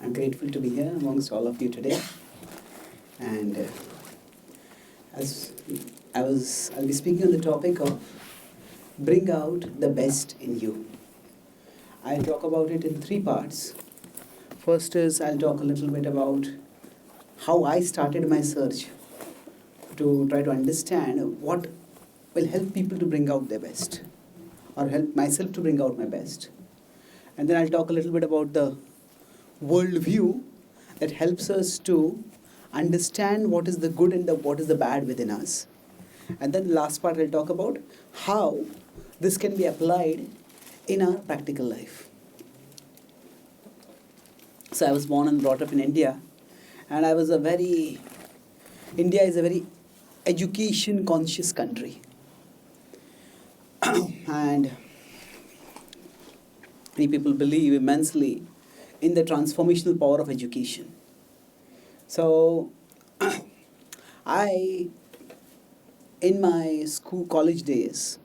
I'm grateful to be here amongst all of you today. And as I'll be speaking on the topic of bring out the best in you. I'll talk about it in 3 parts. First is I'll talk a little bit about how I started my search to try to understand what will help people to bring out their best, or help myself to bring out my best. And then I'll talk a little bit about the worldview that helps us to understand what is the good and what is the bad within us. And then the last part I'll talk about how this can be applied in our practical life. So I was born and brought up in India, and India is a very education conscious country. And many people believe immensely in the transformational power of education. So, in my college days,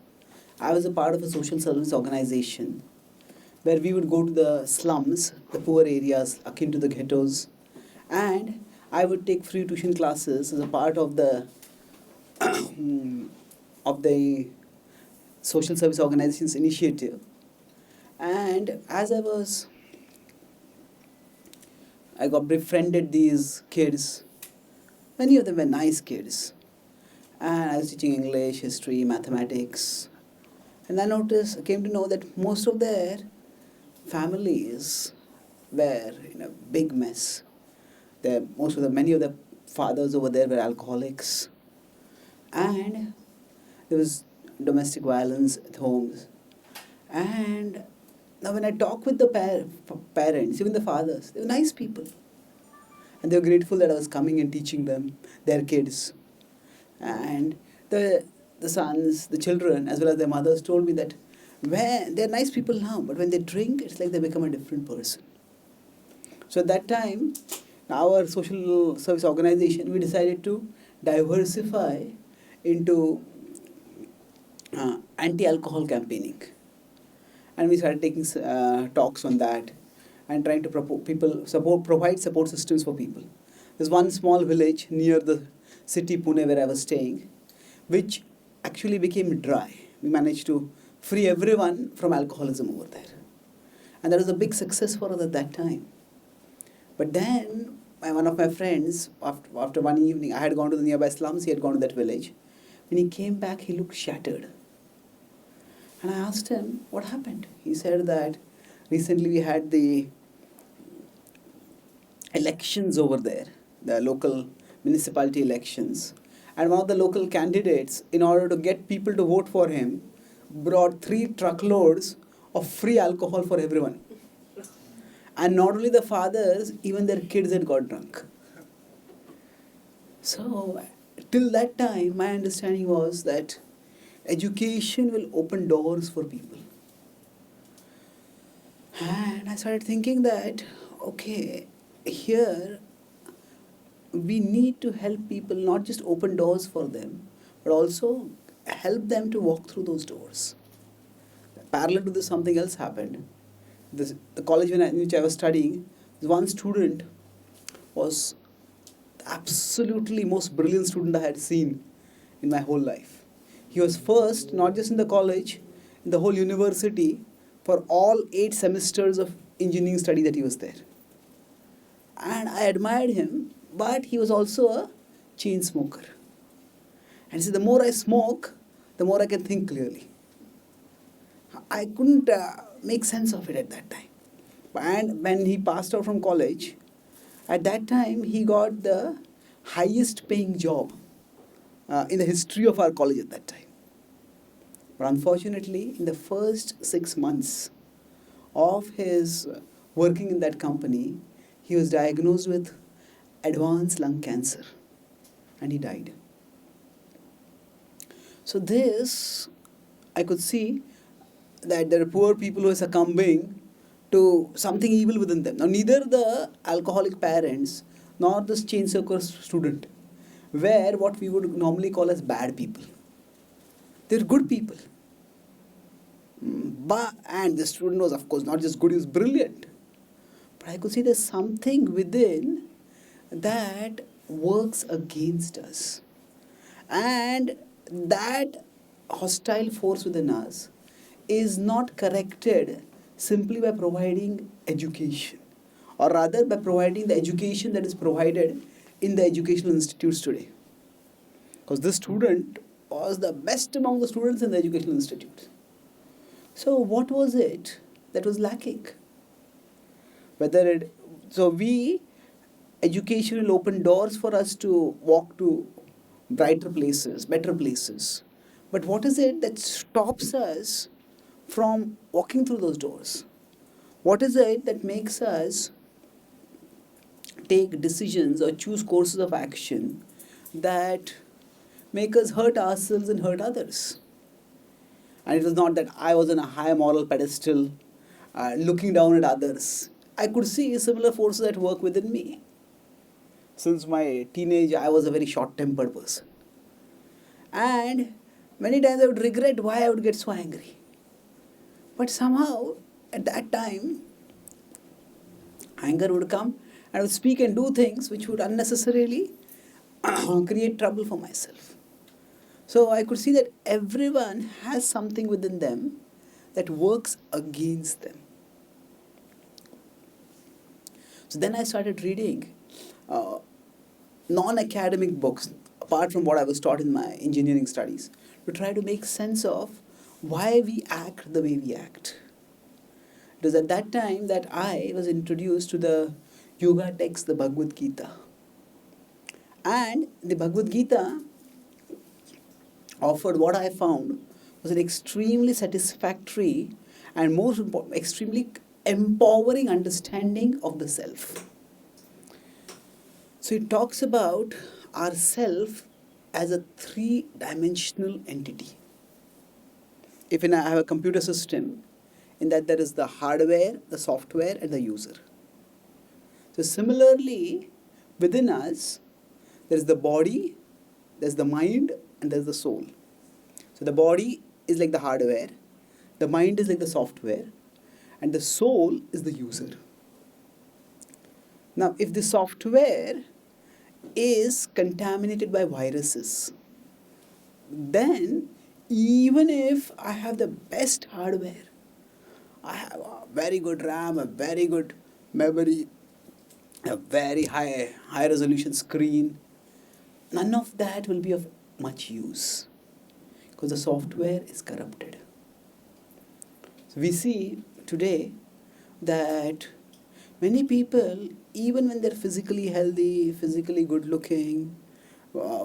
I was a part of a social service organization where we would go to the slums, the poor areas akin to the ghettos, and I would take free tuition classes as a part of the of the social service organization's initiative. And as I got befriended these kids. Many of them were nice kids. And I was teaching English, history, mathematics. And I came to know that most of their families were in a big mess. Many of the fathers over there were alcoholics. And there was domestic violence at homes. And now when I talk with the parents, even the fathers, they were nice people. And they were grateful that I was coming and teaching them, their kids. And the sons, the children, as well as their mothers told me that they're nice people now, but when they drink, it's like they become a different person. So at that time, our social service organization, we decided to diversify into anti-alcohol campaigning. And we started taking talks on that and trying to provide support systems for people. There's one small village near the city Pune where I was staying, which actually became dry. We managed to free everyone from alcoholism over there. And that was a big success for us at that time. But then one of my friends, after one evening, I had gone to the nearby slums, he had gone to that village. When he came back, he looked shattered. And I asked him, what happened? He said that recently we had the elections over there, the local municipality elections. And one of the local candidates, in order to get people to vote for him, brought 3 truckloads of free alcohol for everyone. And not only the fathers, even their kids had got drunk. So, till that time, my understanding was that education will open doors for people. And I started thinking that, okay, here we need to help people, not just open doors for them, but also help them to walk through those doors. Parallel to this, something else happened. The college in which I was studying, one student was absolutely most brilliant student I had seen in my whole life. He was first, not just in the college, in the whole university, for all 8 semesters of engineering study that he was there. And I admired him, but he was also a chain smoker. And he said, the more I smoke, the more I can think clearly. I couldn't make sense of it at that time. And when he passed out from college, at that time he got the highest paying job in the history of our college at that time. But unfortunately, in the first 6 months of his working in that company, he was diagnosed with advanced lung cancer and he died. So this, I could see that there are poor people who are succumbing to something evil within them. Now, neither the alcoholic parents nor the chain smoker student were what we would normally call as bad people. They're good people. And the student was, of course, not just good, he was brilliant. But I could see there's something within that works against us. And that hostile force within us is not corrected simply by providing education, or rather by providing the education that is provided in the educational institutes today. Because this student was the best among the students in the educational institutes. So what was it that was lacking? Education will open doors for us to walk to brighter places, better places. But what is it that stops us from walking through those doors? What is it that makes us take decisions or choose courses of action that make us hurt ourselves and hurt others? And it was not that I was on a high moral pedestal looking down at others. I could see similar forces at work within me. Since my teenage, I was a very short-tempered person. And many times I would regret why I would get so angry. But somehow, at that time, anger would come and I would speak and do things which would unnecessarily create trouble for myself. So I could see that everyone has something within them that works against them. So then I started reading non-academic books, apart from what I was taught in my engineering studies, to try to make sense of why we act the way we act. It was at that time that I was introduced to the yoga text, the Bhagavad Gita. And the Bhagavad Gita offered what I found was an extremely satisfactory and most important, extremely empowering understanding of the self. So it talks about our self as a three-dimensional entity. If I have a computer system, in that there is the hardware, the software, and the user. So similarly, within us, there is the body, there's the mind, and there's the soul. So the body is like the hardware, the mind is like the software, and the soul is the user. Now, if the software is contaminated by viruses, then even if I have the best hardware, I have a very good RAM, a very good memory, a very high resolution screen, none of that will be of much use because the software is corrupted. So we see today that many people, even when they're physically healthy, physically good looking,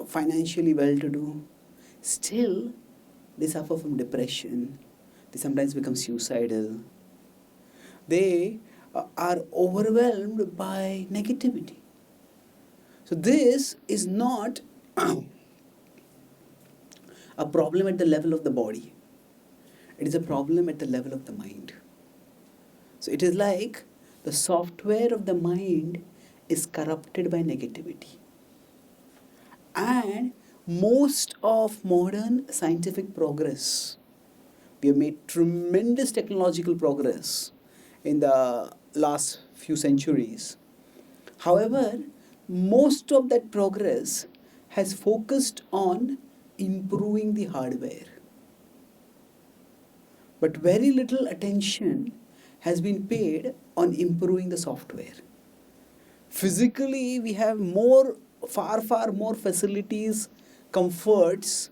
financially well-to-do, still they suffer from depression. They sometimes become suicidal. They are overwhelmed by negativity. So this is not a problem at the level of the body. It is a problem at the level of the mind. So it is like the software of the mind is corrupted by negativity. And most of modern scientific progress, we have made tremendous technological progress in the last few centuries. However, most of that progress has focused on improving the hardware. But very little attention has been paid on improving the software. Physically, we have far more facilities, comforts,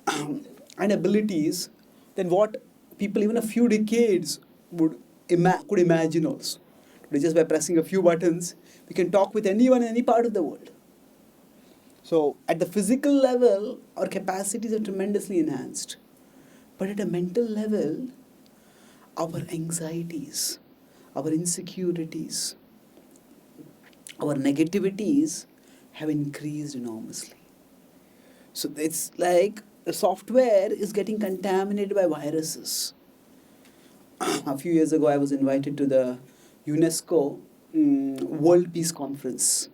and abilities than what people even a few decades could imagine also. Today, just by pressing a few buttons, we can talk with anyone in any part of the world. So, at the physical level, our capacities are tremendously enhanced. But at a mental level, our anxieties, our insecurities, our negativities have increased enormously. So it's like the software is getting contaminated by viruses. A few years ago, I was invited to the UNESCO World Peace Conference.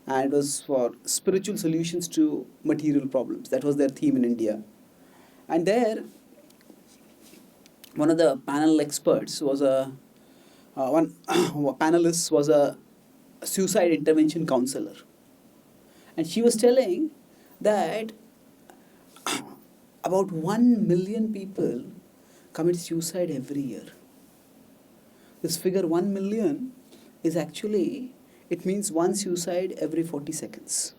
And it was for spiritual solutions to material problems. That was their theme in India. And there, one of the panel experts was a one panelist was a suicide intervention counselor. And she was telling that about 1 million people commit suicide every year. This figure 1 million is actually, it means one suicide every 40 seconds.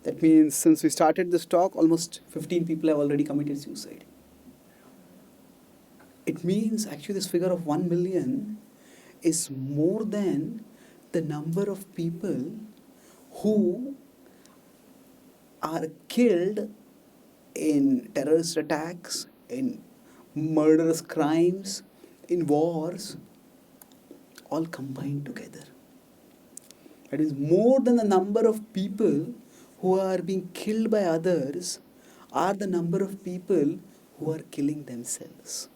That means since we started this talk, almost 15 people have already committed suicide. It means actually this figure of 1 million is more than the number of people who are killed in terrorist attacks, in murderous crimes, in wars, all combined together. That is more than the number of people who are being killed by others are the number of people who are killing themselves.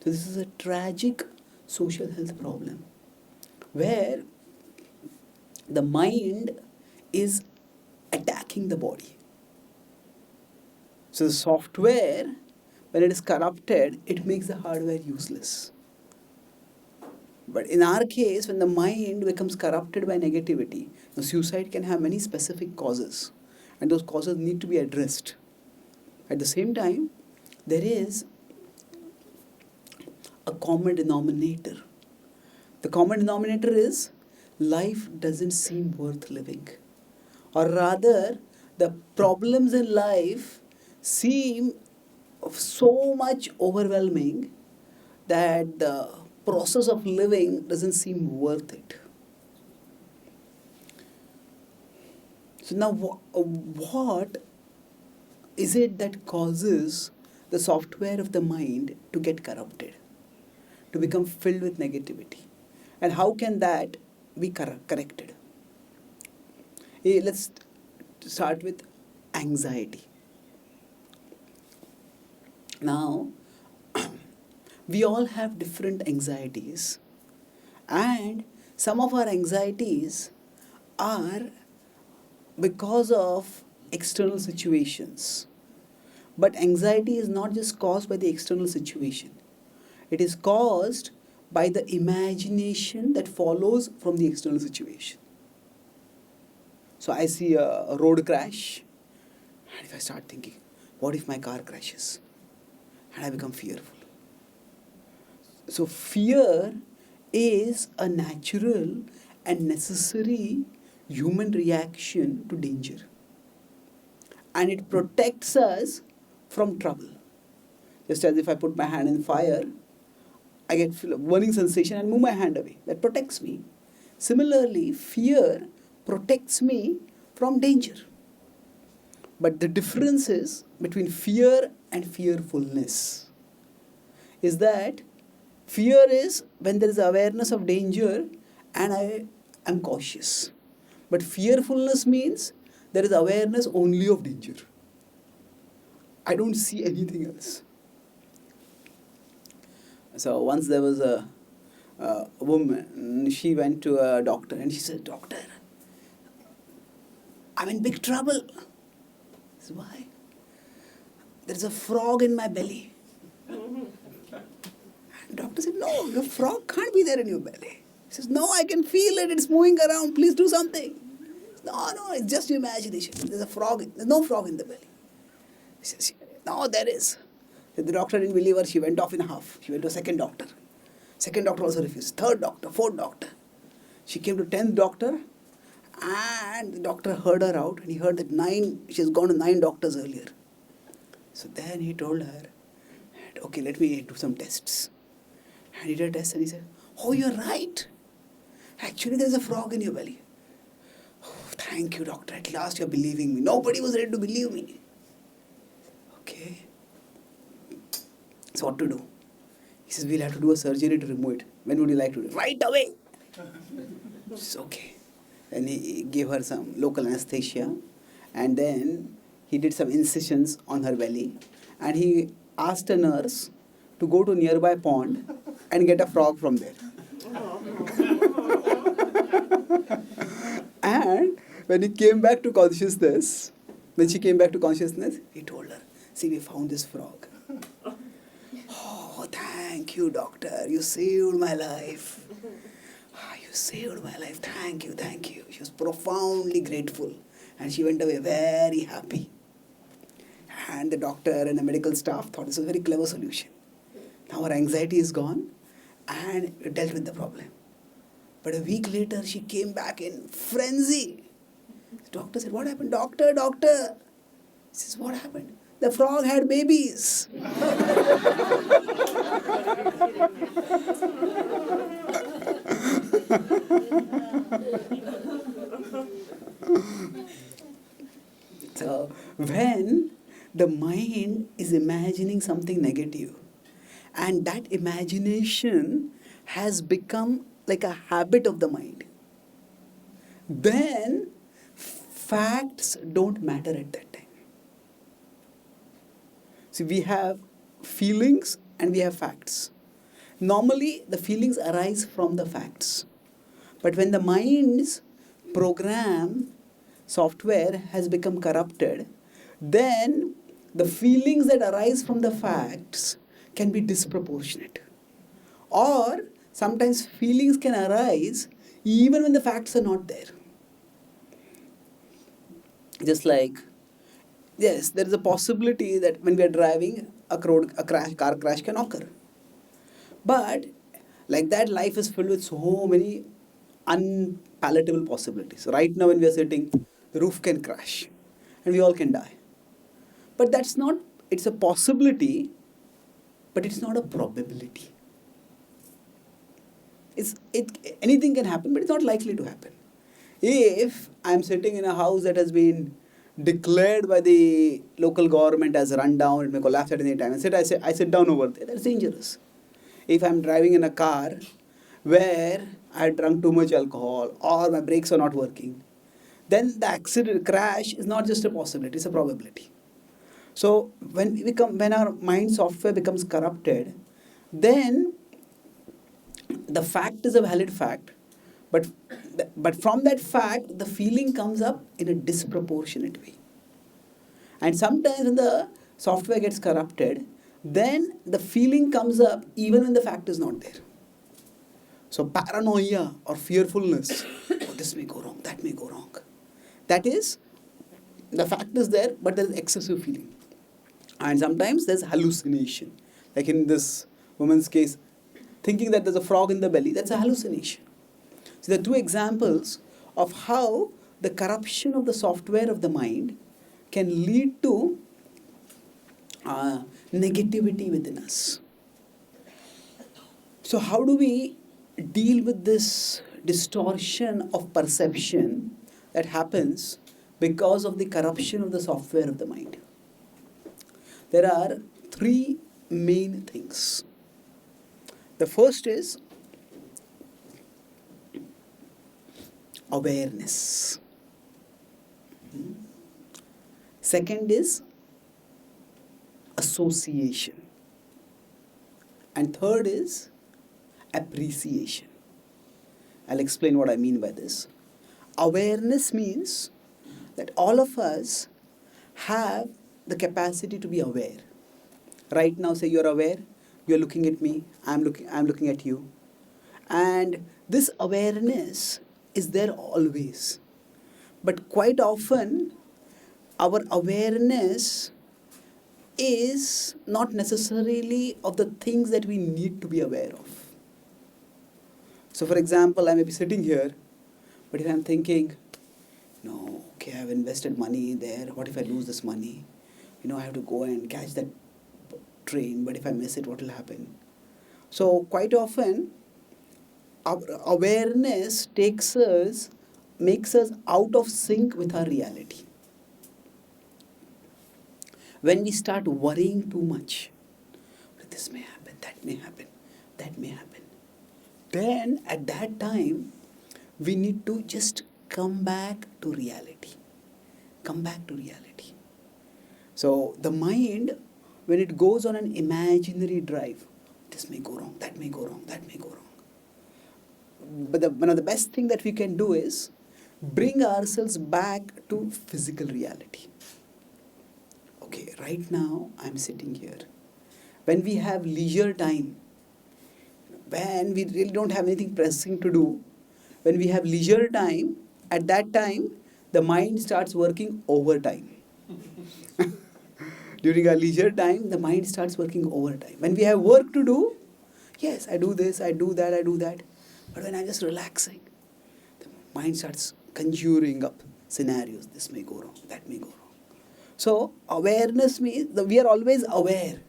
So this is a tragic social health problem where the mind is attacking the body. So the software, when it is corrupted, it makes the hardware useless. But in our case, when the mind becomes corrupted by negativity, the suicide can have many specific causes, and those causes need to be addressed. At the same time, there is a common denominator. The common denominator is life doesn't seem worth living. Or rather, the problems in life seem so much overwhelming that the process of living doesn't seem worth it. So now what is it that causes the software of the mind to get corrupted, to become filled with negativity? And how can that be corrected? Let's start with anxiety. Now, we all have different anxieties, and some of our anxieties are because of external situations. But anxiety is not just caused by the external situation. It is caused by the imagination that follows from the external situation. So I see a road crash, and if I start thinking, what if my car crashes? And I become fearful. So fear is a natural and necessary human reaction to danger. And it protects us from trouble. Just as if I put my hand in fire, I get a burning sensation and move my hand away. That protects me. Similarly, fear protects me from danger. But the difference is between fear and fearfulness is that fear is when there is awareness of danger and I am cautious. But fearfulness means there is awareness only of danger. I don't see anything else. So once there was a woman, she went to a doctor and she said, "Doctor, I'm in big trouble." I said, "Why?" "There's a frog in my belly." And doctor said, "No, the frog can't be there in your belly." He says, "No, I can feel it. It's moving around. Please do something." No, it's just your imagination. There's a frog. There's no frog in the belly. He says, "No, there is." The doctor didn't believe her. She went off in half. She went to a second doctor. Second doctor also refused. Third doctor, fourth doctor. She came to 10th doctor, and the doctor heard her out, and he heard that she has gone to 9 doctors earlier. So then he told her, "Okay, let me do some tests." And he did a test, and he said, "Oh, you're right. Actually, there's a frog in your belly." "Oh, thank you, doctor. At last you're believing me. Nobody was ready to believe me." Okay. So what to do? He says, "We'll have to do a surgery to remove it." "When would you like to do it?" "Right away." It's okay. Then he gave her some local anesthesia, and then he did some incisions on her belly, and he asked a nurse to go to a nearby pond and get a frog from there. And when he came back to consciousness, he told her, "See, we found this frog." "Oh, thank you, doctor. You saved my life. You saved my life. Thank you, thank you. She was profoundly grateful. And she went away very happy. And the doctor and the medical staff thought this was a very clever solution. Now her anxiety is gone and we dealt with the problem. But a week later, she came back in frenzy. The doctor said, what happened? Doctor, doctor. He says, what happened? The frog had babies. So, when the mind is imagining something negative, and that imagination has become like a habit of the mind, then facts don't matter at that time. See, we have feelings and we have facts. Normally, the feelings arise from the facts. But when the mind's program software has become corrupted, then the feelings that arise from the facts can be disproportionate. Or sometimes feelings can arise even when the facts are not there. Just like, yes, there is a possibility that when we are driving, car crash can occur. But like that, life is filled with so many unpalatable possibilities. Right now when we are sitting, the roof can crash and we all can die. But that's not, it's a possibility, but it's not a probability. Anything can happen, but it's not likely to happen. If I'm sitting in a house that has been declared by the local government as run down, it may collapse at any time, I sit down over there, that's dangerous. If I'm driving in a car where I drank too much alcohol or my brakes are not working, then the accident crash is not just a possibility, it's a probability. So when our mind software becomes corrupted, then the fact is a valid fact, but from that fact, the feeling comes up in a disproportionate way. And sometimes when the software gets corrupted, then the feeling comes up even when the fact is not there. So paranoia or fearfulness, oh, this may go wrong, that may go wrong. That is, the fact is there, but there is excessive feeling. And sometimes there's hallucination. Like in this woman's case, thinking that there's a frog in the belly, that's a hallucination. So there are two examples of how the corruption of the software of the mind can lead to negativity within us. So how do we deal with this distortion of perception that happens because of the corruption of the software of the mind? There are three main things. The first is awareness. Second is association. And third is appreciation. I'll explain what I mean by this. Awareness means that all of us have the capacity to be aware. Right now, say you're aware, you're looking at me, I'm looking at you. And this awareness is there always. But quite often, our awareness is not necessarily of the things that we need to be aware of. So for example, I may be sitting here, but if I'm thinking, no, okay, I've invested money there, what if I lose this money? I have to go and catch that train, but if I miss it, what will happen? So quite often, our awareness makes us out of sync with our reality. When we start worrying too much, this may happen, that may happen, that may happen, then at that time, we need to just come back to reality. Come back to reality. So the mind, when it goes on an imaginary drive, this may go wrong, that may go wrong, that may go wrong. But one of the best thing that we can do is bring ourselves back to physical reality. Okay, right now I'm sitting here. When we have leisure time, when we really don't have anything pressing to do, when we have leisure time, at that time, the mind starts working overtime. During our leisure time, the mind starts working overtime. When we have work to do, yes, I do this, I do that, I do that. But when I'm just relaxing, the mind starts conjuring up scenarios. This may go wrong, that may go wrong. So awareness means that we are always aware.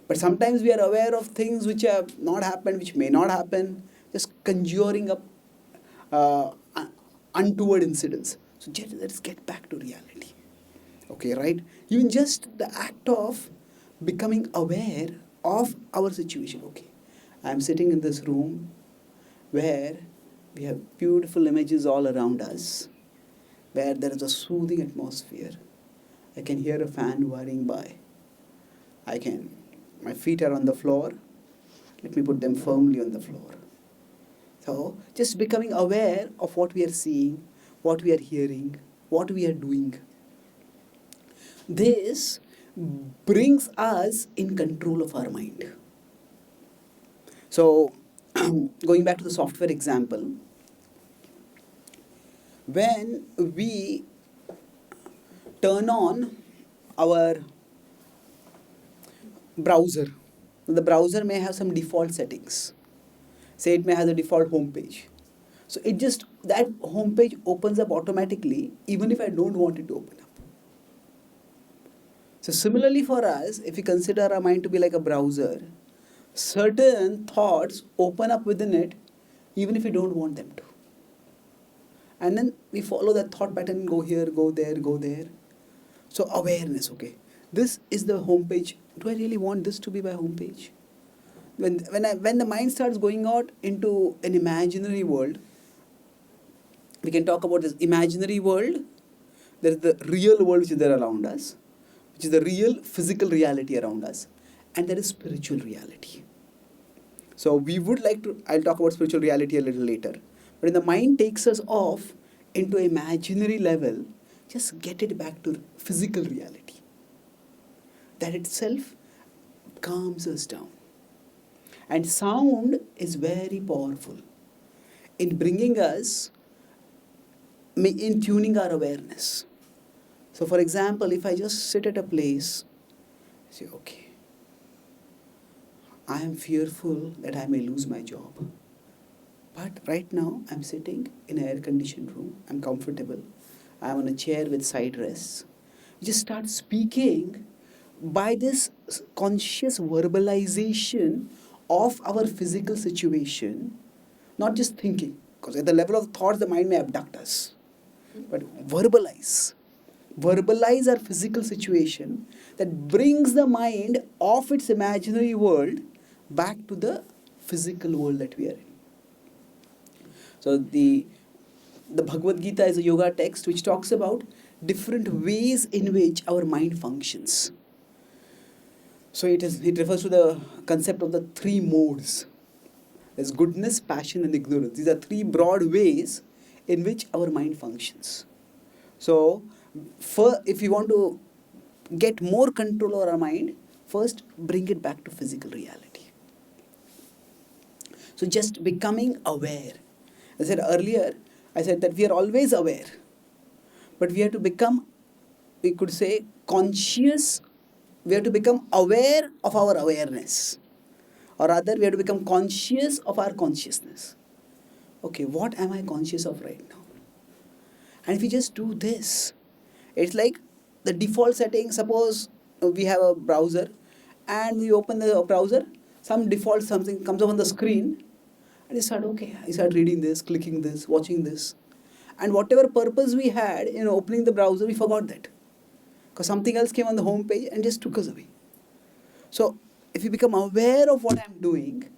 But sometimes we are aware of things which have not happened, which may not happen, just conjuring up untoward incidents. So let's get back to reality. Okay, right? Even just the act of becoming aware of our situation. Okay, I'm sitting in this room where we have beautiful images all around us, where there is a soothing atmosphere. I can hear a fan whirring by. My feet are on the floor. Let me put them firmly on the floor. So, just becoming aware of what we are seeing, what we are hearing, what we are doing. This brings us in control of our mind. So, going back to the software example, when we turn on our browser, the browser may have some default settings. Say it may have a default home page. So that home page opens up automatically even if I don't want it to open up. So similarly for us, if we consider our mind to be like a browser, certain thoughts open up within it even if we don't want them to. And then we follow that thought pattern, go here, go there, go there. So awareness, okay. This is the home page. Do I really want this to be my home page? When the mind starts going out into an imaginary world, we can talk about this imaginary world. There is the real world which is there around us, which is the real physical reality around us, and there is spiritual reality. So I'll talk about spiritual reality a little later. But when the mind takes us off into imaginary level, just get it back to physical reality. That itself calms us down. And sound is very powerful in bringing us, in tuning our awareness. So for example, if I just sit at a place, say, okay, I am fearful that I may lose my job. But right now, I'm sitting in an air-conditioned room. I'm comfortable. I'm on a chair with side rests. We just start speaking by this conscious verbalization of our physical situation, not just thinking. Because at the level of thoughts, the mind may abduct us. But verbalize our physical situation that brings the mind off its imaginary world back to the physical world that we are in. So the Bhagavad Gita is a yoga text which talks about different ways in which our mind functions. So it refers to the concept of the three modes. There's goodness, passion and ignorance. These are three broad ways in which our mind functions. So if we want to get more control over our mind, first bring it back to physical reality. So just becoming aware. I said earlier, that we are always aware. But we have to become, we could say, conscious. We have to become aware of our awareness. Or rather, we have to become conscious of our consciousness. Okay, what am I conscious of right now? And if we just do this, it's like the default setting. Suppose we have a browser and we open the browser, some default something comes up on the screen and you start reading this, clicking this, watching this. And whatever purpose we had in opening the browser, we forgot that. Because something else came on the home page and just took us away. So if we become aware of what I'm doing,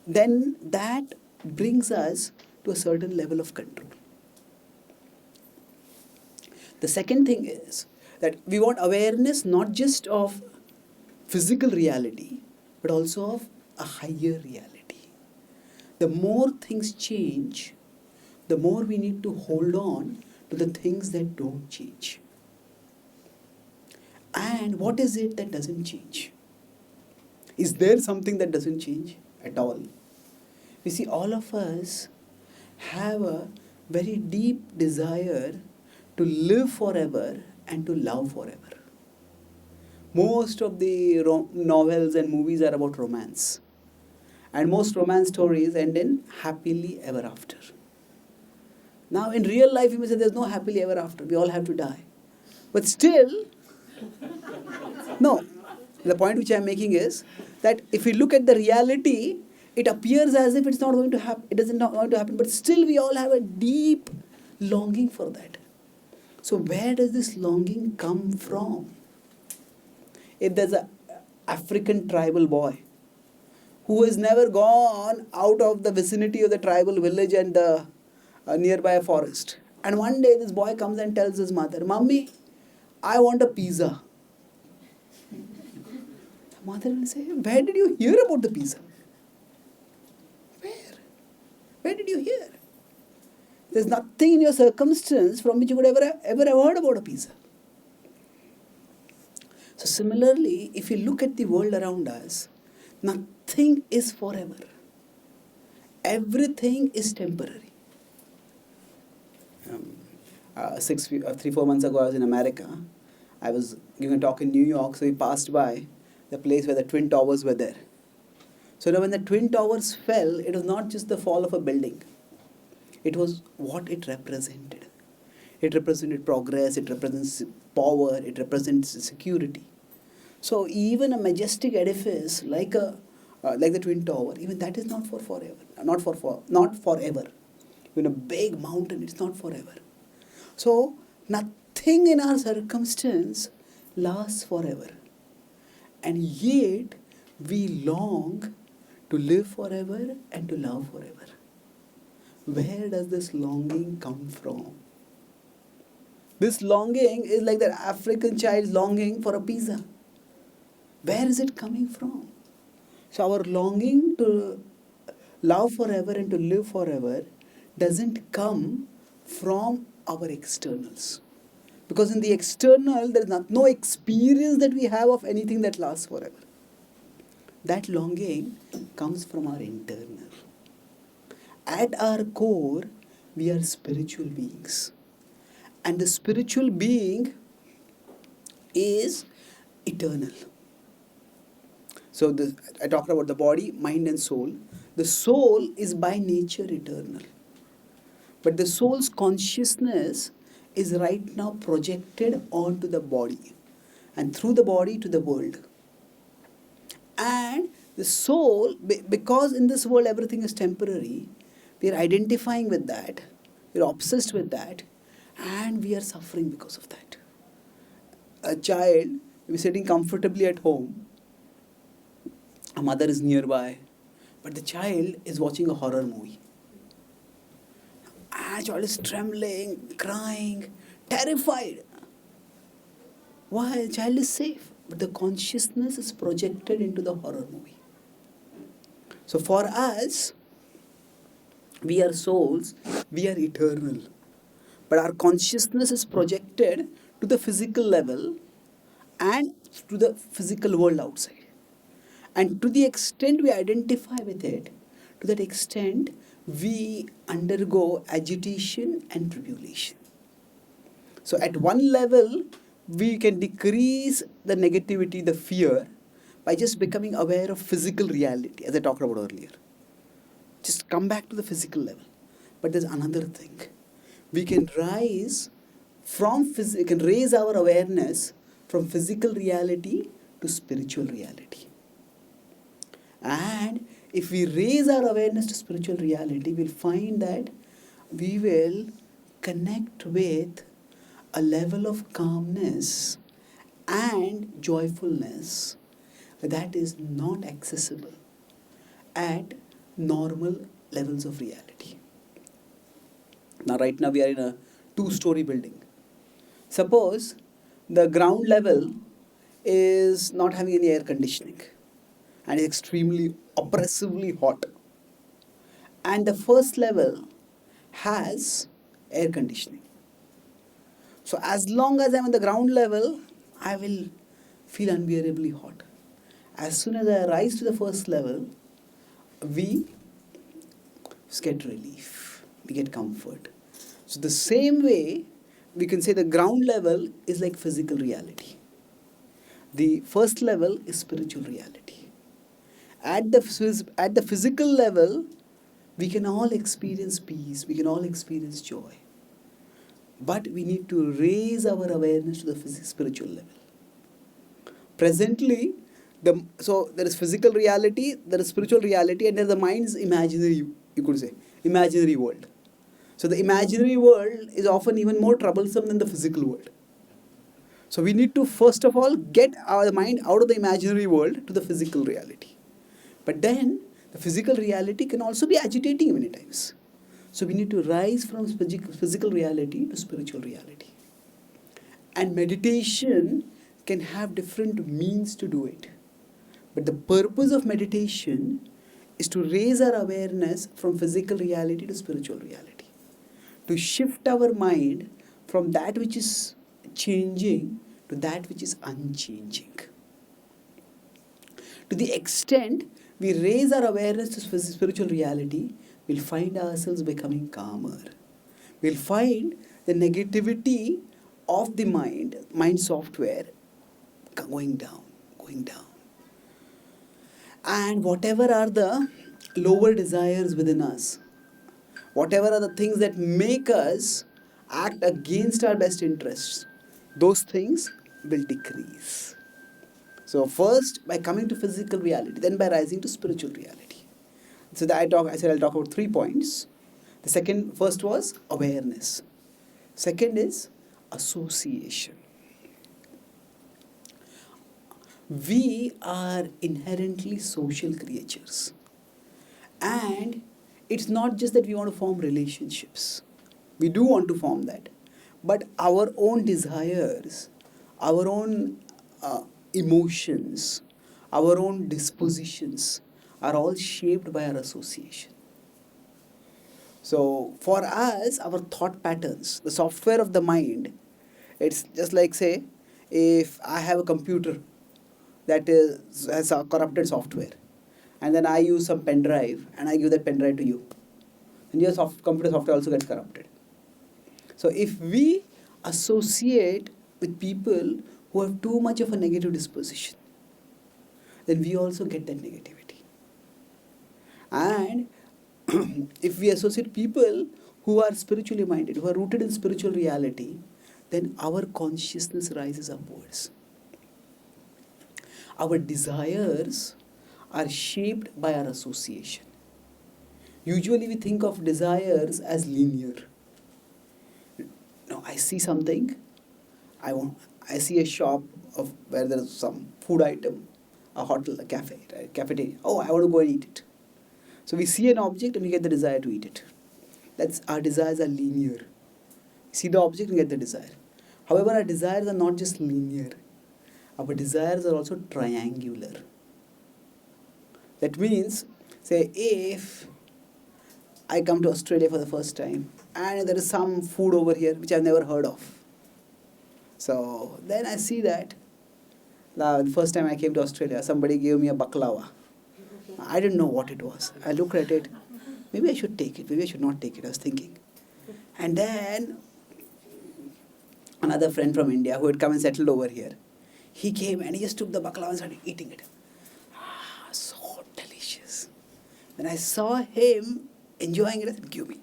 then that brings us to a certain level of control. The second thing is that we want awareness not just of physical reality, but also of a higher reality. The more things change, the more we need to hold on to the things that don't change. And what is it that doesn't change? Is there something that doesn't change at all? We see all of us have a very deep desire to live forever and to love forever. Most of the novels and movies are about romance. And most romance stories end in happily ever after. Now, in real life, you may say there's no happily ever after. We all have to die. But still, no. The point which I'm making is that if we look at the reality, it appears as if it's not going to happen. It doesn't not going to happen. But still, we all have a deep longing for that. So, where does this longing come from? If there's an African tribal boy who has never gone out of the vicinity of the tribal village and the nearby forest, and one day this boy comes and tells his mother, "Mummy, I want a pizza." The mother will say, "Where did you hear about the pizza? Where? Where did you hear? There's nothing in your circumstance from which you could ever have heard about a pizza." So similarly, if you look at the world around us, nothing is forever. Everything is temporary. 3-4 months ago, I was in America. I was giving a talk in New York, so we passed by the place where the Twin Towers were there. So now when the Twin Towers fell, it was not just the fall of a building. It was what it represented. It represented progress, it represents power, it represents security. So even a majestic edifice like the Twin Tower, even that is not for forever, not forever. Even a big mountain, it's not forever. So nothing in our circumstance lasts forever, and yet we long to live forever and to love forever. Where does this longing come from? This longing is like that African child's longing for a pizza. Where is it coming from? So our longing to love forever and to live forever doesn't come from our externals. Because in the external, there is no experience that we have of anything that lasts forever. That longing comes from our internal. At our core, we are spiritual beings. And the spiritual being is eternal. So I talked about the body, mind and soul. The soul is by nature eternal. But the soul's consciousness is right now projected onto the body and through the body to the world. And the soul, because in this world everything is temporary, we are identifying with that, we are obsessed with that, and we are suffering because of that. A child will be sitting comfortably at home, a mother is nearby, but the child is watching a horror movie. And the child is trembling, crying, terrified. Why? The child is safe, but the consciousness is projected into the horror movie. So for us, we are souls, we are eternal. But our consciousness is projected to the physical level and to the physical world outside. And to the extent we identify with it, to that extent we undergo agitation and tribulation. So at one level, we can decrease the negativity, the fear, by just becoming aware of physical reality, as I talked about earlier. Just come back to the physical level. But there's another thing. We can raise our awareness from physical reality to spiritual reality. And if we raise our awareness to spiritual reality, we'll find that we will connect with a level of calmness and joyfulness that is not accessible at normal levels of reality. Now, right now we are in a 2-story building. Suppose the ground level is not having any air conditioning and is extremely oppressively hot. And the first level has air conditioning. So as long as I'm on the ground level, I will feel unbearably hot. As soon as I rise to the first level, we get relief, we get comfort. So the same way, we can say the ground level is like physical reality. The first level is spiritual reality. At the physical level, we can all experience peace, we can all experience joy. But we need to raise our awareness to the spiritual level. Presently, so there is physical reality, there is spiritual reality, and there is the mind's imaginary, you could say, imaginary world. So the imaginary world is often even more troublesome than the physical world. So we need to first of all get our mind out of the imaginary world to the physical reality. But then the physical reality can also be agitating many times. So we need to rise from physical reality to spiritual reality. And meditation can have different means to do it. But the purpose of meditation is to raise our awareness from physical reality to spiritual reality. To shift our mind from that which is changing to that which is unchanging. To the extent we raise our awareness to spiritual reality, we'll find ourselves becoming calmer. We'll find the negativity of the mind software going down. And whatever are the lower desires within us, whatever are the things that make us act against our best interests, those things will decrease. So first by coming to physical reality, then by rising to spiritual reality. So I said I'll talk about 3 points. The first was awareness. Second is association. We are inherently social creatures. And it's not just that we want to form relationships. We do want to form that. But our own desires, our own emotions, our own dispositions are all shaped by our association. So for us, our thought patterns, the software of the mind, it's just like, say, if I have a computer that has a corrupted software, and then I use some pen drive and I give that pen drive to you, and your computer software also gets corrupted. So if we associate with people who have too much of a negative disposition, then we also get that negativity. And if we associate people who are spiritually minded, who are rooted in spiritual reality, then our consciousness rises upwards. Our desires are shaped by our association. Usually we think of desires as linear. No, I see something, I see a shop where there is some food item, a hotel, a cafe, right? Cafeteria. Oh, I want to go and eat it. So we see an object and we get the desire to eat it. Our desires are linear. We see the object and get the desire. However, our desires are not just linear. Our desires are also triangular. That means, say, if I come to Australia for the first time and there is some food over here which I've never heard of. So then I see that the first time I came to Australia, somebody gave me a baklava. I didn't know what it was. I looked at it. Maybe I should take it. Maybe I should not take it. I was thinking. And then another friend from India who had come and settled over here, he came and he just took the baklava and started eating it. So delicious. When I saw him enjoying it, I said, give me.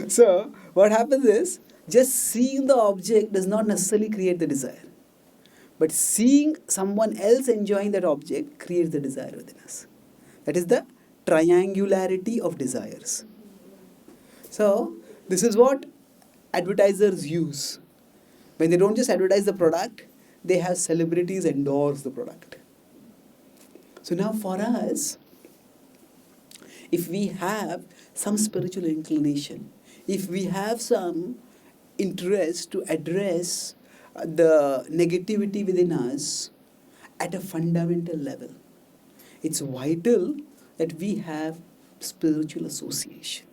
So what happens is, just seeing the object does not necessarily create the desire. But seeing someone else enjoying that object creates the desire within us. That is the triangularity of desires. So this is what advertisers use. When they don't just advertise the product, they have celebrities endorse the product. So now for us, if we have some spiritual inclination, if we have some interest to address the negativity within us at a fundamental level, it's vital that we have spiritual association.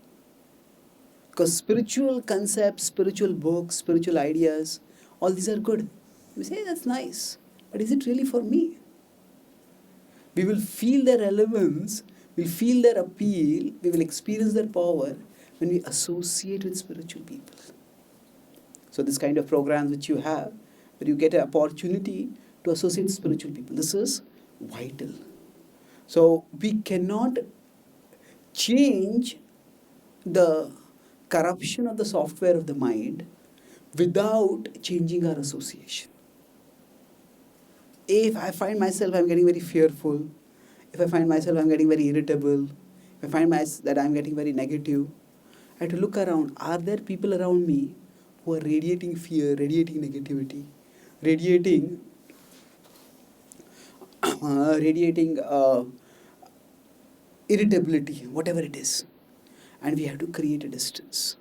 Because spiritual concepts, spiritual books, spiritual ideas, all these are good. We say, that's nice, but is it really for me? We will feel their relevance, we we'll feel their appeal, we will experience their power when we associate with spiritual people. So this kind of programs which you have, where you get an opportunity to associate with spiritual people, this is vital. So we cannot change the corruption of the software of the mind without changing our association. If I find myself I'm getting very fearful, if I find myself I'm getting very irritable, if I find myself that I'm getting very negative, I have to look around. Are there people around me who are radiating fear, radiating negativity, radiating irritability, whatever it is? And we have to create a distance.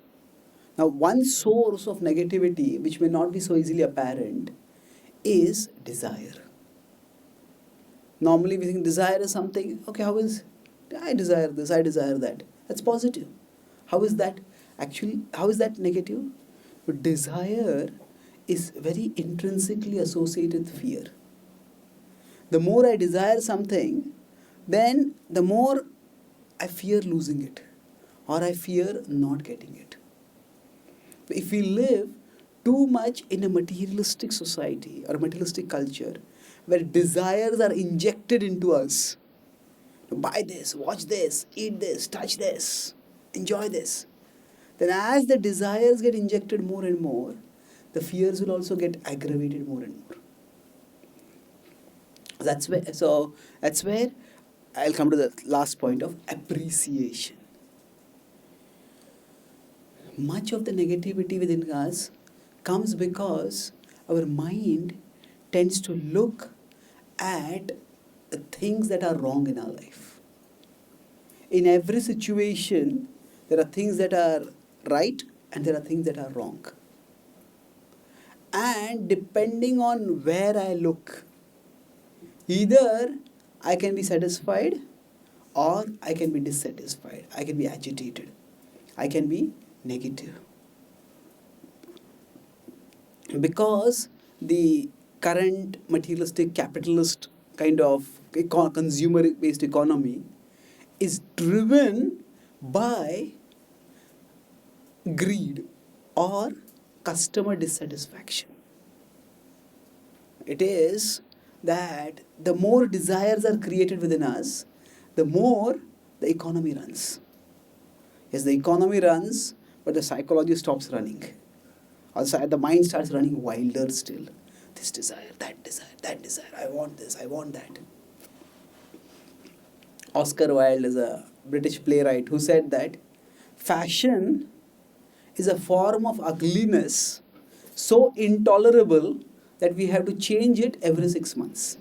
Now, one source of negativity, which may not be so easily apparent, is desire. Normally we think desire is something, okay, I desire this, I desire that. That's positive. How is that negative? But desire is very intrinsically associated with fear. The more I desire something, then the more I fear losing it, or I fear not getting it. If we live too much in a materialistic society or a materialistic culture, where desires are injected into us, buy this, watch this, eat this, touch this, enjoy this, then as the desires get injected more and more, the fears will also get aggravated more and more. That's where I'll come to the last point of appreciation. Much of the negativity within us comes because our mind tends to look at the things that are wrong in our life. In every situation, there are things that are right and there are things that are wrong. And depending on where I look, either I can be satisfied or I can be dissatisfied. I can be agitated. I can be negative. Because the current materialistic, capitalist kind of consumer-based economy is driven by greed or customer dissatisfaction. It is that the more desires are created within us, the more the economy runs. Yes, the economy runs, but the psychology stops running. Also, the mind starts running wilder still. This desire, that desire, I want this, I want that. Oscar Wilde is a British playwright who said that fashion is a form of ugliness so intolerable that we have to change it every 6 months.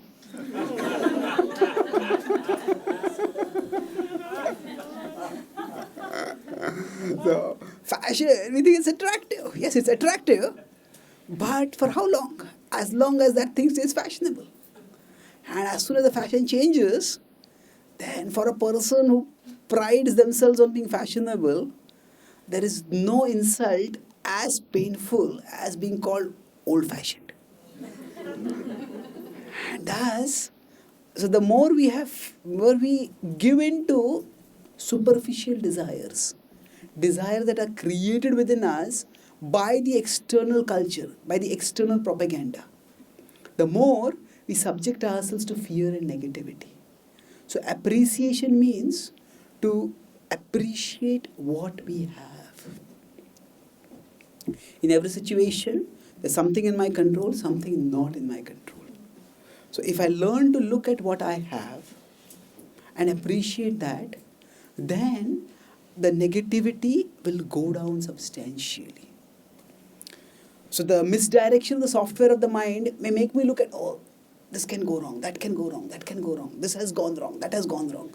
So, fashion, we think it's attractive. Yes, it's attractive. But for how long? As long as that thing stays fashionable. And as soon as the fashion changes, then for a person who prides themselves on being fashionable, there is no insult as painful as being called old-fashioned. And thus, so the more we give into superficial desires that are created within us by the external culture, by the external propaganda, the more we subject ourselves to fear and negativity. So appreciation means to appreciate what we have. In every situation, there's something in my control, something not in my control. So if I learn to look at what I have and appreciate that, then the negativity will go down substantially. So the misdirection of the software of the mind may make me look at, oh, this can go wrong, that can go wrong, that can go wrong, this has gone wrong, that has gone wrong.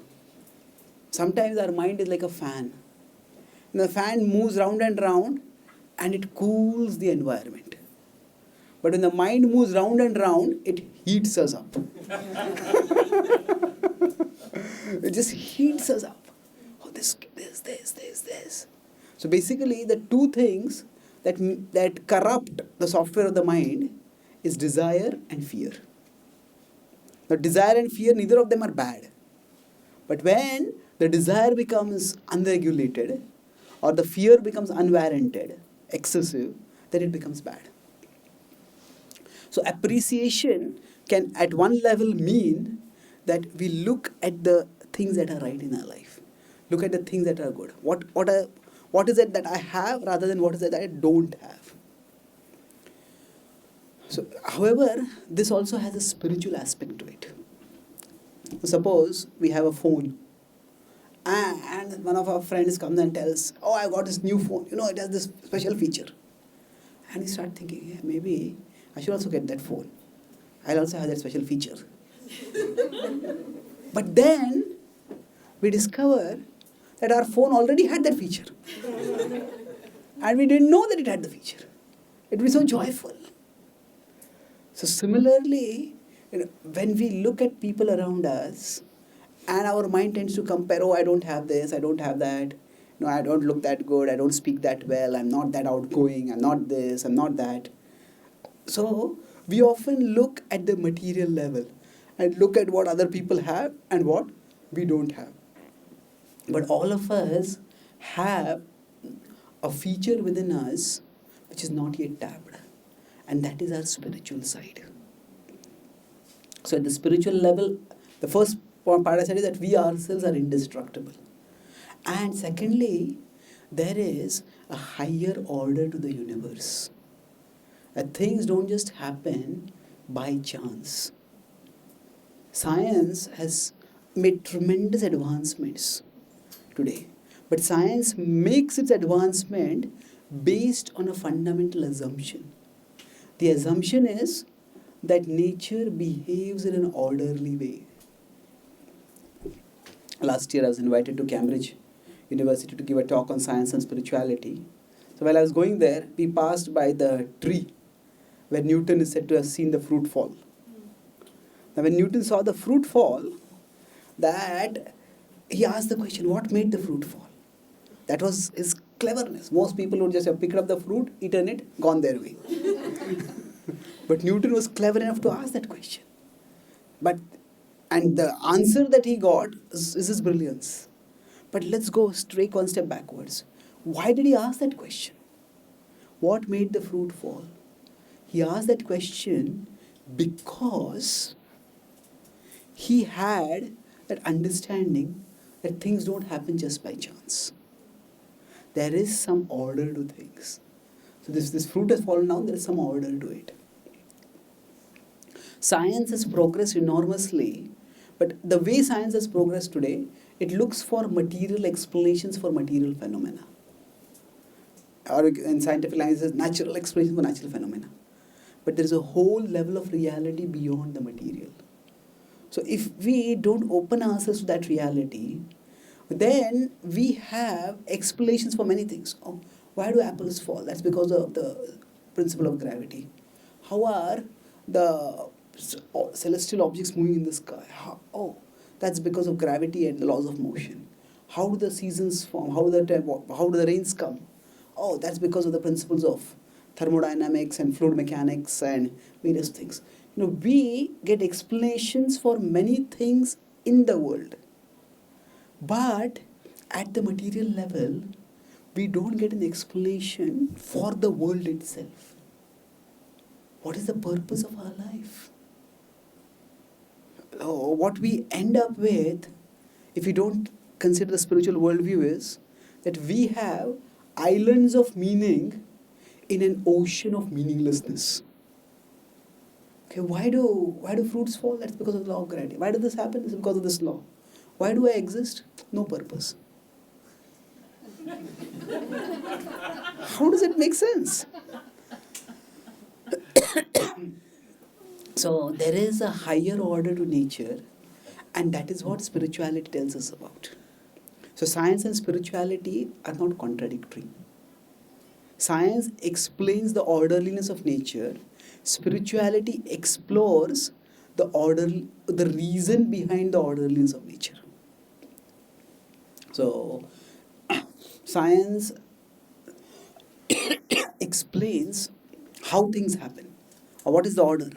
Sometimes our mind is like a fan. And the fan moves round and round and it cools the environment. But when the mind moves round and round, it heats us up. It just heats us up. Oh, this. So basically, the two things that corrupt the software of the mind is desire and fear. Now, desire and fear, neither of them are bad. But when the the desire becomes unregulated, or the fear becomes unwarranted, excessive, then it becomes bad. So appreciation can at one level mean that we look at the things that are right in our life. Look at the things that are good. What is it that I have rather than what is it that I don't have. So, however, this also has a spiritual aspect to it. Suppose we have a phone and one of our friends comes and tells, oh, I got this new phone. It has this special feature. And we start thinking, yeah, maybe I should also get that phone. I'll also have that special feature. But then we discover that our phone already had that feature. And we didn't know that it had the feature. It would be so joyful. So similarly, when we look at people around us, and our mind tends to compare, oh, I don't have this, I don't have that, I don't look that good, I don't speak that well, I'm not that outgoing, I'm not this, I'm not that. So we often look at the material level and look at what other people have and what we don't have. But all of us have a feature within us which is not yet tapped, and that is our spiritual side. So at the spiritual level, the first part I said is that we ourselves are indestructible. And secondly, there is a higher order to the universe. That things don't just happen by chance. Science has made tremendous advancements today. But science makes its advancement based on a fundamental assumption. The assumption is that nature behaves in an orderly way. Last year I was invited to Cambridge University to give a talk on science and spirituality. So while I was going there, we passed by the tree where Newton is said to have seen the fruit fall. Now when Newton saw the fruit fall, that he asked the question, what made the fruit fall? That was his cleverness. Most people would just have picked up the fruit, eaten it, gone their way. But Newton was clever enough to ask that question. And the answer that he got is his brilliance. But let's go straight one step backwards. Why did he ask that question? What made the fruit fall? He asked that question because he had that understanding that things don't happen just by chance. There is some order to things. So this fruit has fallen down, there is some order to it. Science has progressed enormously, but the way science has progressed today, it looks for material explanations for material phenomena. Or in scientific language, it's natural explanation for natural phenomena. But there is a whole level of reality beyond the material. So if we don't open ourselves to that reality, then we have explanations for many things. Oh, why do apples fall? That's because of the principle of gravity. How are the celestial objects moving in the sky? Oh, that's because of gravity and the laws of motion. How do the seasons form? How do the rains come? Oh, that's because of the principles of thermodynamics and fluid mechanics and various things. We get explanations for many things in the world. But at the material level, we don't get an explanation for the world itself. What is the purpose of our life? What we end up with, if we don't consider the spiritual worldview, is that we have islands of meaning in an ocean of meaninglessness. Okay, why do fruits fall? That's because of the law of gravity. Why does this happen? It's because of this law. Why do I exist? No purpose. How does it make sense? So there is a higher order to nature, and that is what spirituality tells us about. So science and spirituality are not contradictory. Science explains the orderliness of nature. Spirituality explores the reason behind the orderliness of nature. So science explains how things happen, or what is the order.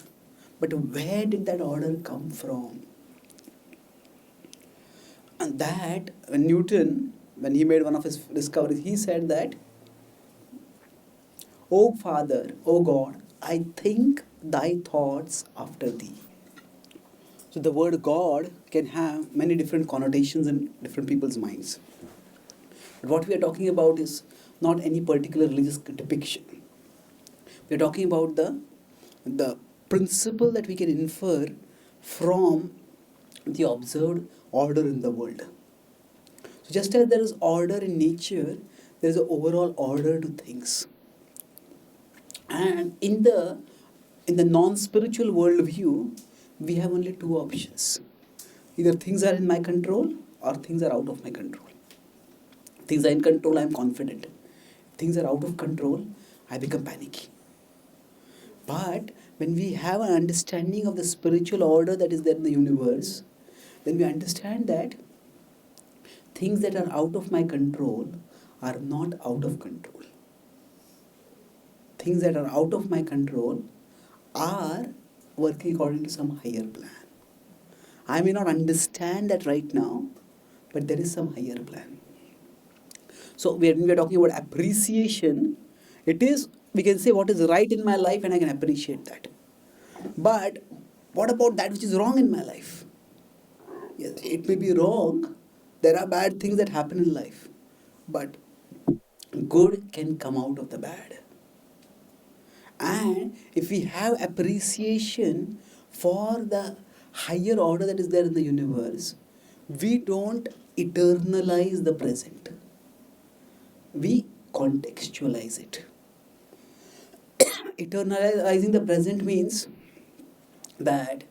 But where did that order come from? that Newton, when he made one of his discoveries, he said that, O Father, O God, I think thy thoughts after thee. So the word God can have many different connotations in different people's minds. But what we are talking about is not any particular religious depiction. We are talking about the principle that we can infer from the observed order in the world. So just as there is order in nature, there is an overall order to things. And in the non-spiritual worldview, we have only two options. Either things are in my control or things are out of my control. Things are in control, I am confident. Things are out of control, I become panicky. But when we have an understanding of the spiritual order that is there in the universe, then we understand that things that are out of my control are not out of control. Things that are out of my control are working according to some higher plan. I may not understand that right now, but there is some higher plan. So when we are talking about appreciation, it is, we can say what is right in my life and I can appreciate that. But what about that which is wrong in my life? Yes, it may be wrong. There are bad things that happen in life. But good can come out of the bad. And if we have appreciation for the higher order that is there in the universe, we don't eternalize the present. We contextualize it. Eternalizing the present means that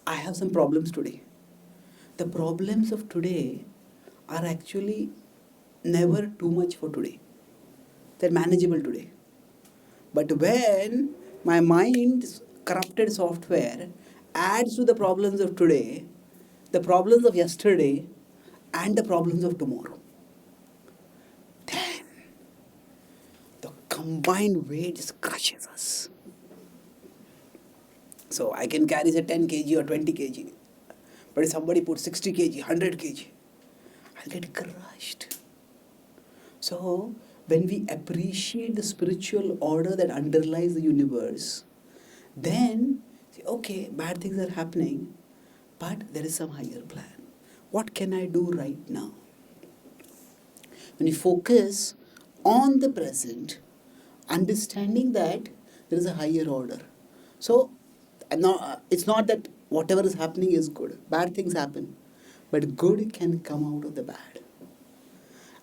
I have some problems today. The problems of today are actually never too much for today. They're manageable today. But when my mind's corrupted software adds to the problems of today, the problems of yesterday, and the problems of tomorrow, then the combined weight just crushes us. So I can carry say 10 kg or 20 kg. But if somebody puts 60 kg, 100 kg, I'll get crushed. So when we appreciate the spiritual order that underlies the universe, then say, okay, bad things are happening, but there is some higher plan. What can I do right now? When you focus on the present, understanding that there is a higher order. So it's not that whatever is happening is good. Bad things happen. But good can come out of the bad.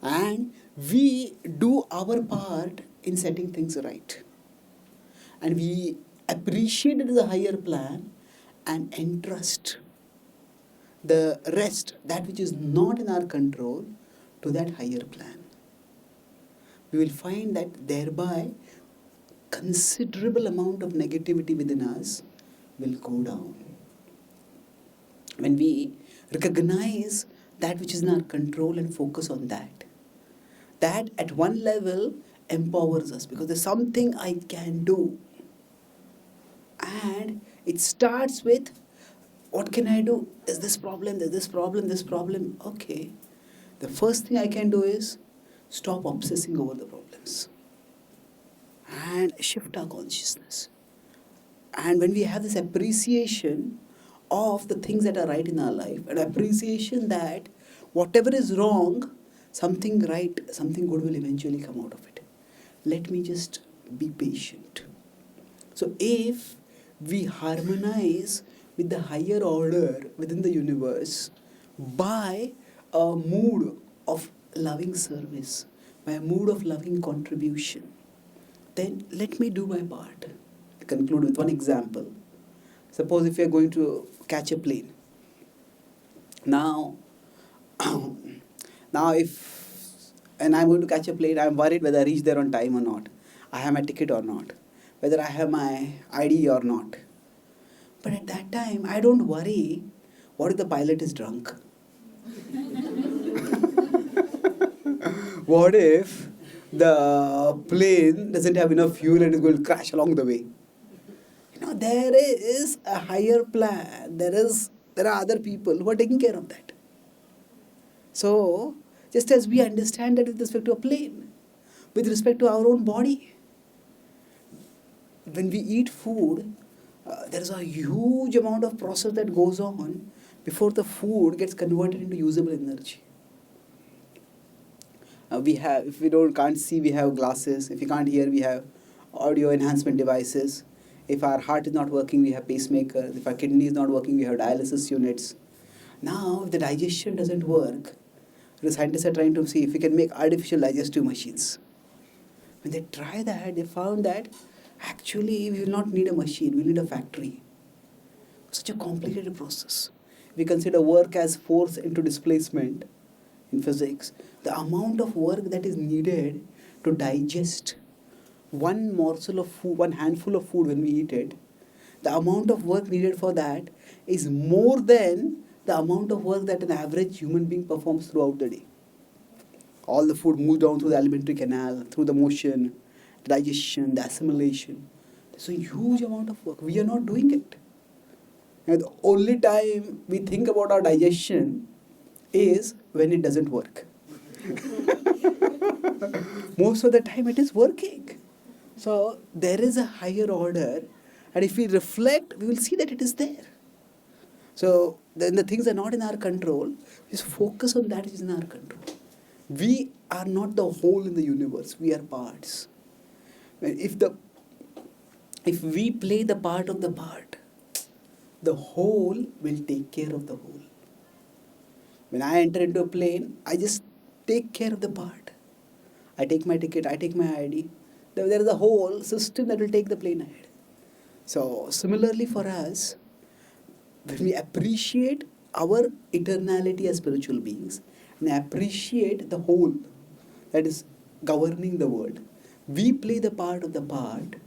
And we do our part in setting things right. And we appreciate it as a higher plan and entrust the rest, that which is not in our control, to that higher plan. We will find that thereby considerable amount of negativity within us will go down. When we recognize that which is in our control and focus on that, that at one level empowers us because there's something I can do. And it starts with, what can I do? Is this problem, there's this problem. Okay. The first thing I can do is stop obsessing over the problems and shift our consciousness. And when we have this appreciation of the things that are right in our life, an appreciation that whatever is wrong, something right, something good will eventually come out of it. Let me just be patient. So if we harmonize with the higher order within the universe by a mood of loving service, by a mood of loving contribution, then let me do my part. I conclude with one example. Suppose if you are going to catch a plane. Now if and I'm going to catch a plane, I'm worried whether I reach there on time or not. I have my ticket or not. Whether I have my ID or not. But at that time, I don't worry what if the pilot is drunk. What if the plane doesn't have enough fuel and is going to crash along the way? There is a higher plan. There are other people who are taking care of that. So, just as we understand that with respect to a plane, with respect to our own body, when we eat food, there is a huge amount of process that goes on before the food gets converted into usable energy. We have, if we can't see, we have glasses. If you can't hear, we have audio enhancement devices. If our heart is not working, we have pacemakers. If our kidney is not working, we have dialysis units. Now, if the digestion doesn't work, the scientists are trying to see if we can make artificial digestive machines. When they try that, they found that actually we will not need a machine, we need a factory. Such a complicated process. We consider work as force into displacement in physics. The amount of work that is needed to digest one morsel of food, one handful of food when we eat it, the amount of work needed for that is more than the amount of work that an average human being performs throughout the day. All the food moves down through the alimentary canal, through the motion, the digestion, the assimilation. There's a huge amount of work. We are not doing it. And the only time we think about our digestion is when it doesn't work. Most of the time it is working. So there is a higher order, and if we reflect, we will see that it is there. So then the things are not in our control. Just focus on that which is in our control. We are not the whole in the universe. We are parts. If we play the part of the part, the whole will take care of the whole. When I enter into a plane, I just take care of the part. I take my ticket, I take my ID. There is a whole system that will take the plane ahead. So similarly for us, when we appreciate our eternality as spiritual beings and appreciate the whole that is governing the world, we play the part of the part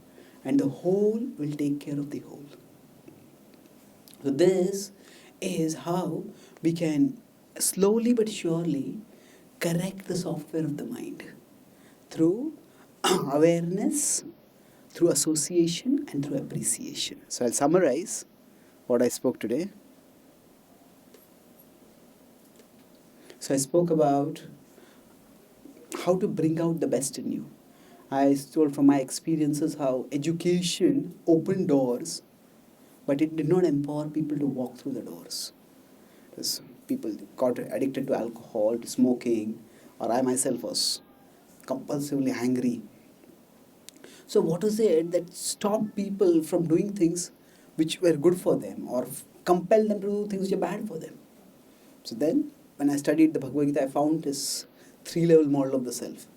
and the whole will take care of the whole. So this is how we can slowly but surely correct the software of the mind through awareness, through association and through appreciation. So I'll summarize what I spoke today. So I spoke about how to bring out the best in you. I told from my experiences how education opened doors, but it did not empower people to walk through the doors. Because people got addicted to alcohol, to smoking, or I myself was compulsively angry. So what is it that stopped people from doing things which were good for them or compelled them to do things which are bad for them? So then, when I studied the Bhagavad Gita, I found this 3-level model of the self.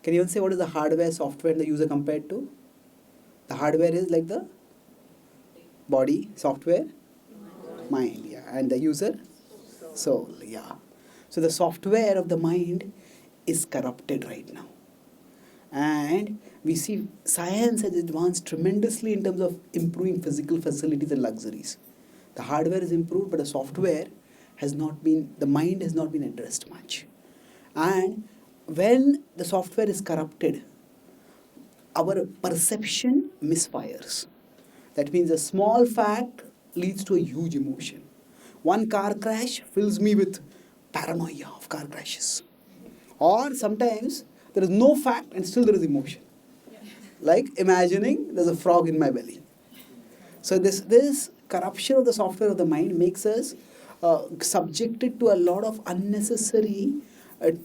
Can you even say what is the hardware, software, and the user compared to? The hardware is like the body, software, mind, yeah, and the user, soul, yeah. So the software of the mind is corrupted right now. And we see science has advanced tremendously in terms of improving physical facilities and luxuries. The hardware is improved, but the software has not been, the mind has not been addressed much. And when the software is corrupted, our perception misfires. That means a small fact leads to a huge emotion. One car crash fills me with paranoia of car crashes. Or sometimes there is no fact and still there is emotion. Like imagining there's a frog in my belly. So this corruption of the software of the mind makes us subjected to a lot of unnecessary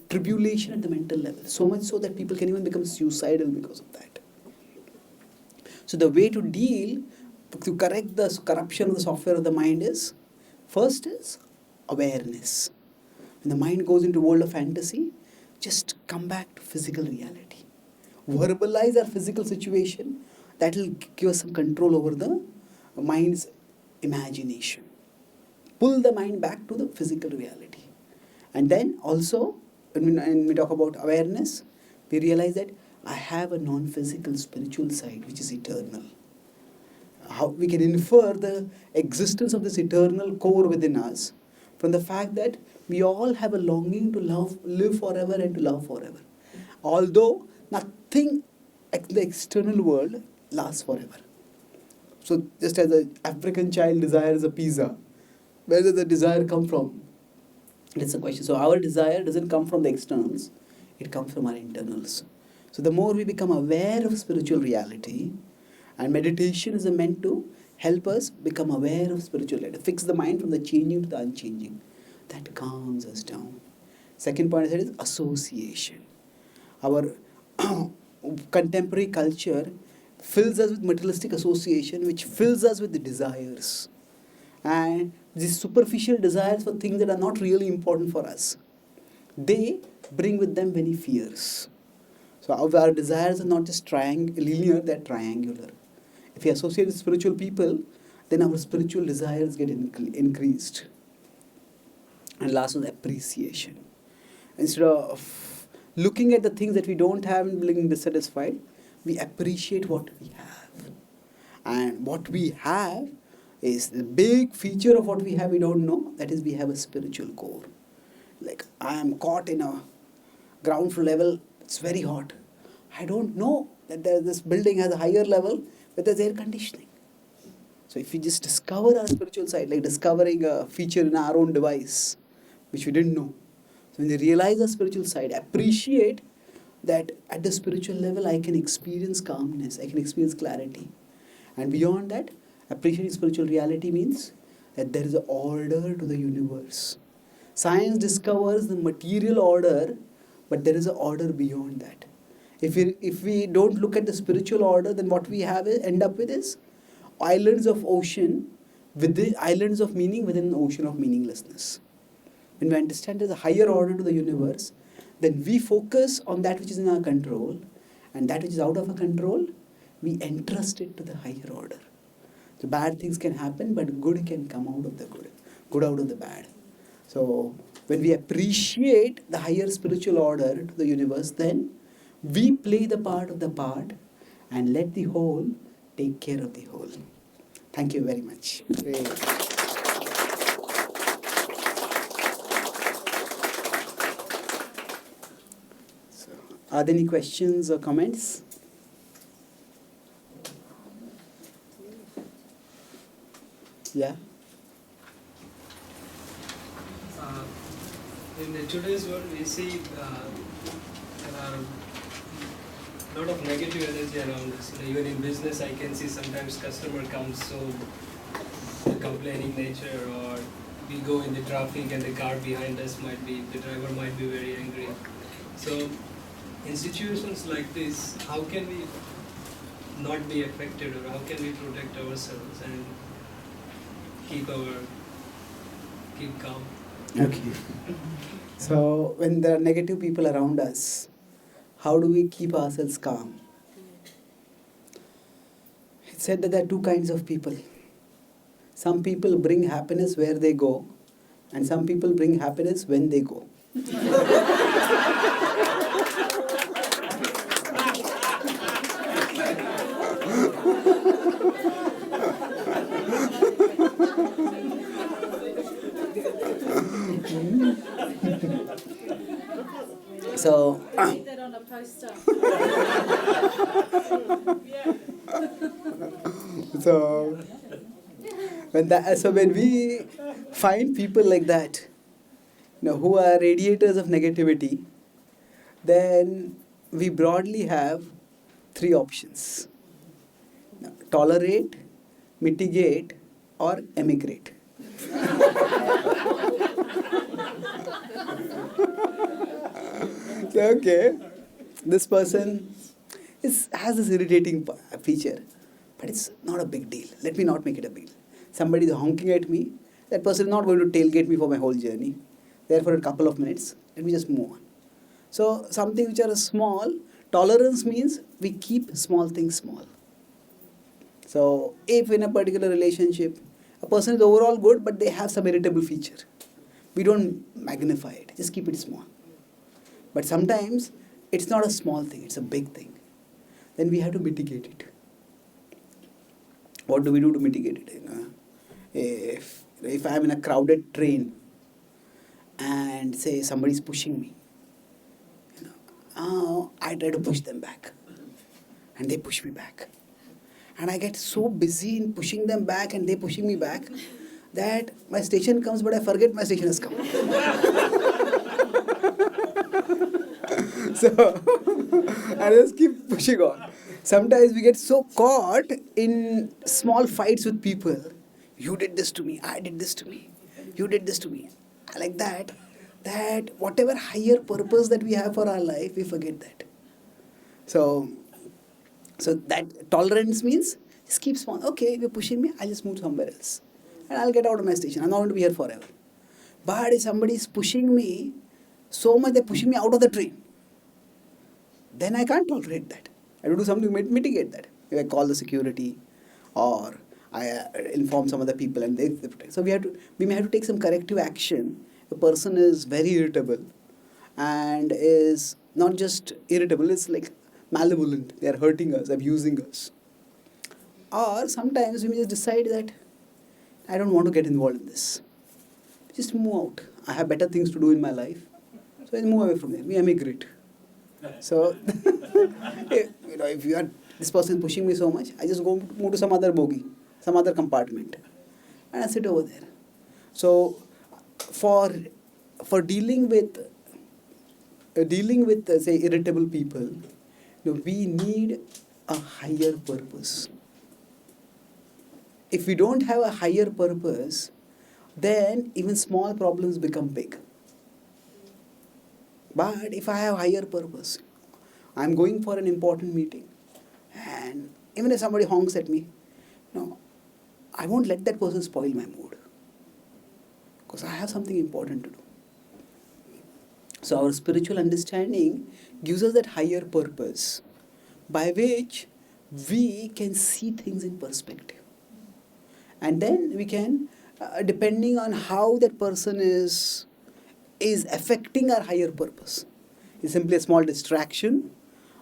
tribulation at the mental level. So much so that people can even become suicidal because of that. So the way to correct the corruption of the software of the mind is, first is awareness. When the mind goes into a world of fantasy, just come back to physical reality. Verbalize our physical situation. That will give us some control over the mind's imagination. Pull the mind back to the physical reality. And then also, when we talk about awareness, we realize that I have a non-physical spiritual side which is eternal. How we can infer the existence of this eternal core within us from the fact that we all have a longing to live forever and to love forever. Although nothing in the external world lasts forever. So just as an African child desires a pizza, where does the desire come from? That's the question. So our desire doesn't come from the externals, it comes from our internals. So the more we become aware of spiritual reality, and meditation is meant to help us become aware of spiritual reality, fix the mind from the changing to the unchanging. That calms us down. Second point I said is association. Our contemporary culture fills us with materialistic association, which fills us with the desires. And these superficial desires for things that are not really important for us, they bring with them many fears. So our desires are not just linear, they're triangular. If we associate with spiritual people, then our spiritual desires get increased. And last was appreciation. Instead of looking at the things that we don't have and being dissatisfied, we appreciate what we have. And what we have is the big feature of what we have we don't know, that is we have a spiritual core. Like I am caught in a ground floor level, it's very hot. I don't know that this building has a higher level where there's air conditioning. So if we just discover our spiritual side, like discovering a feature in our own device, which we didn't know. So when we realize our spiritual side, appreciate that at the spiritual level I can experience calmness, I can experience clarity. And beyond that, appreciating spiritual reality means that there is an order to the universe. Science discovers the material order, but there is an order beyond that. If we don't look at the spiritual order, then what we end up with is islands of ocean, within islands of meaning within an ocean of meaninglessness. When we understand there's a higher order to the universe, then we focus on that which is in our control, and that which is out of our control, we entrust it to the higher order. So bad things can happen, but good can come out of the good out of the bad. So when we appreciate the higher spiritual order to the universe, then we play the part of the part and let the whole take care of the whole. Thank you very much. So, are there any questions or comments? Yeah. In today's world, we see there are a lot of negative energy around us. Even in business, I can see sometimes customer comes so complaining nature, or we go in the traffic and the car behind us the driver might be very angry. So, in situations like this, how can we not be affected, or how can we protect ourselves and keep calm? Okay. So when there are negative people around us, how do we keep ourselves calm? It's said that there are two kinds of people. Some people bring happiness where they go, and some people bring happiness when they go. So, that on a poster. so when we find people like that, who are radiators of negativity, then we broadly have three options: tolerate, mitigate, or emigrate. Okay, this person has this irritating feature, but it's not a big deal. Let me not make it a big deal. Somebody is honking at me. That person is not going to tailgate me for my whole journey. Therefore, a couple of minutes, let me just move on. So, something which are small, tolerance means we keep small things small. So, if in a particular relationship, a person is overall good, but they have some irritable feature, we don't magnify it, just keep it small. But sometimes it's not a small thing, it's a big thing. Then we have to mitigate it. What do we do to mitigate it? If I'm in a crowded train and say somebody's pushing me, I try to push them back, and they push me back. And I get so busy in pushing them back and they pushing me back that my station comes, but I forget my station has come. So I just keep pushing on. Sometimes we get so caught in small fights with people. You did this to me, I did this to me, you did this to me. Like that, that whatever higher purpose that we have for our life, we forget that. So that tolerance means just keep small. Okay, you're pushing me, I'll just move somewhere else. And I'll get out of my station. I'm not going to be here forever. But if somebody is pushing me so much, they're pushing me out of the train, then I can't tolerate that. I have to do something to mitigate that. If I call the security or I inform some other people and they protect. So we may have to take some corrective action. A person is very irritable and is not just irritable, it's like malevolent. They are hurting us, abusing us. Or sometimes we may just decide that I don't want to get involved in this. Just move out. I have better things to do in my life. So I move away from there. We emigrate. So, if this person is pushing me so much, I just move to some other bogie, some other compartment, and I sit over there. So, for dealing with say irritable people, we need a higher purpose. If we don't have a higher purpose, then even small problems become big. But if I have higher purpose, I'm going for an important meeting, and even if somebody honks at me, I won't let that person spoil my mood, because I have something important to do. So our spiritual understanding gives us that higher purpose by which we can see things in perspective. And then we can, depending on how that person is affecting our higher purpose. Is simply a small distraction,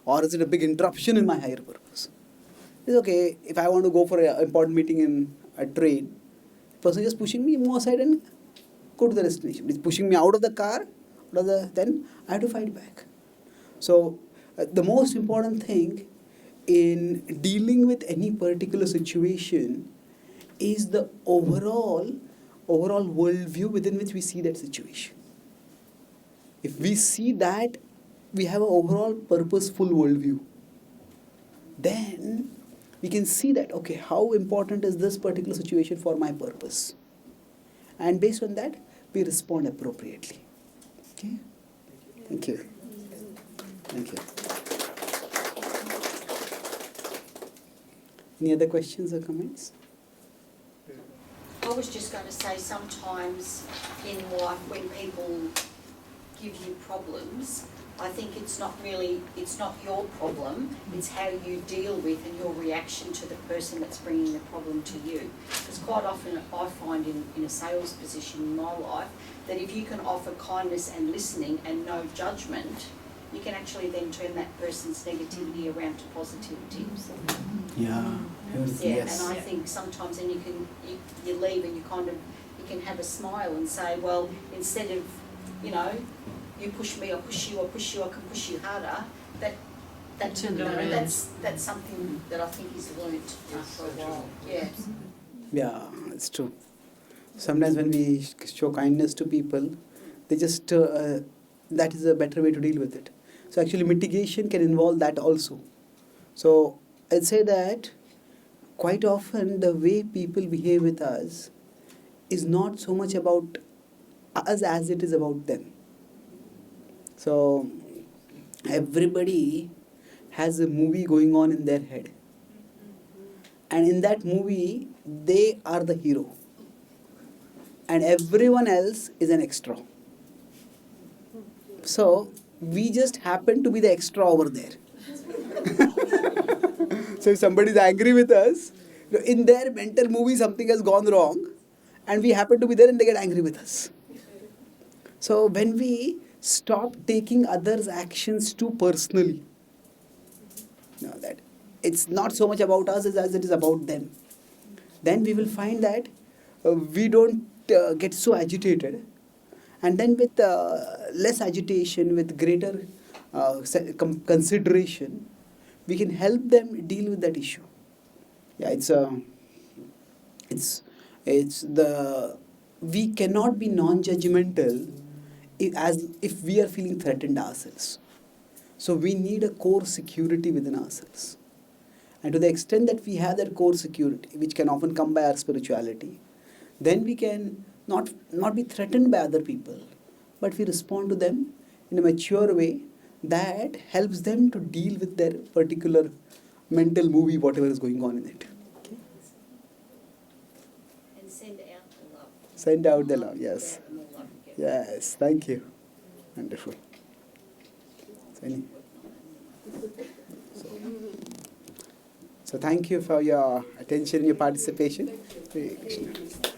or is it a big interruption in my higher purpose? It's okay, if I want to go for an important meeting in a train, the person is just pushing me, move aside and go to the destination. It's pushing me out of the car, then I have to fight back. So the most important thing in dealing with any particular situation is the overall worldview within which we see that situation. If we see that we have an overall purposeful worldview, then we can see that, okay, how important is this particular situation for my purpose? And based on that, we respond appropriately. Okay? Thank you. Thank you. Any other questions or comments? I was just going to say, sometimes in life when people give you problems, I think it's not your problem, it's how you deal with and your reaction to the person that's bringing the problem to you. Because quite often I find in a sales position in my life that if you can offer kindness and listening and no judgment, you can actually then turn that person's negativity around to positivity. Yeah. Yes. And I think sometimes then you leave and you can have a smile and say, well, instead of, you push me, I push you, I can push you harder. That's something that I think is learnt after a while. Yeah. Yeah, it's true. Sometimes when we show kindness to people, they just that is a better way to deal with it. So actually mitigation can involve that also. So I'd say that quite often the way people behave with us is not so much about us as it is about them. So everybody has a movie going on in their head. And in that movie, they are the hero. And everyone else is an extra. So we just happen to be the extra over there. So if somebody is angry with us, in their mental movie something has gone wrong, and we happen to be there and they get angry with us. So when we stop taking others' actions too personally, that it's not so much about us as it is about them, then we will find that we don't get so agitated. And then with less agitation, with greater consideration, we can help them deal with that issue. Yeah, we cannot be non-judgmental if we are feeling threatened ourselves. So we need a core security within ourselves. And to the extent that we have that core security, which can often come by our spirituality, then we can not be threatened by other people, but we respond to them in a mature way that helps them to deal with their particular mental movie, whatever is going on in it. Okay? And send out the love. Send out the love, yes. Yeah, more love you get. Yes, thank you. Wonderful. So thank you for your attention and your participation. Hare Krishna.